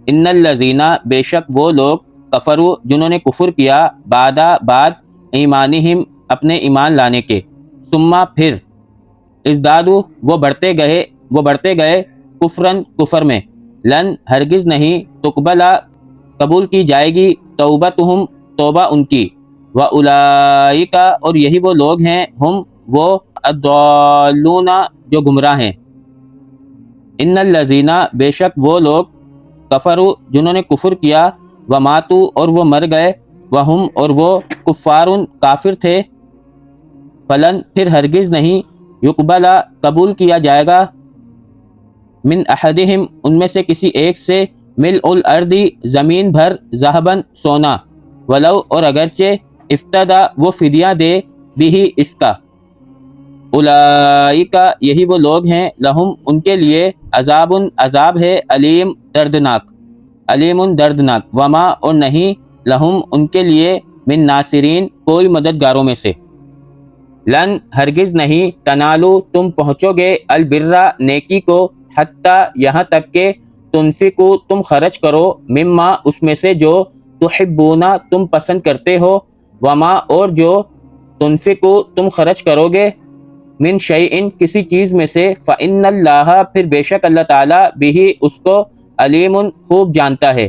ان الذین بے شک وہ لوگ کفروا جنہوں نے کفر کیا بعد ایمانہم اپنے ایمان لانے کے ثم پھر ازدادوا وہ بڑھتے گئے کفرن کفر میں لن ہرگز نہیں تقبلا قبول کی جائے گی توبتہم توبہ ان کی واولئک اور یہی وہ لوگ ہیں ہم وہ الضالون جو گمراہ ہیں ان الذین بے شک وہ لوگ کفروا جنہوں نے کفر کیا وماتوا اور وہ مر گئے وہم اور وہ کفار کافر تھے فلن پھر ہرگز نہیں یقبلا قبول کیا جائے گا من احدہم ان میں سے کسی ایک سے ملء الارض زمین بھر ذہباً سونا ولو اور اگرچہ افتدا وہ فدیہ دے بھی اس کا اولئک یہی وہ لوگ ہیں لہم ان کے لیے عذاب ہے علیم دردناک وما اور نہیں لہم ان کے لیے من ناصرین کوئی مددگاروں میں سے لن ہرگز نہیں تنالو تم پہنچو گے البرہ نیکی کو حتیٰ یہاں تک کہ تنفقو تم خرچ کرو مما اس میں سے جو تحبونا تم پسند کرتے ہو وما اور جو تنفقو تم خرچ کرو گے من شیئن کسی چیز میں سے فإن اللہ پھر بے شک اللہ تعالیٰ بھی اس کو علیم خوب جانتا ہے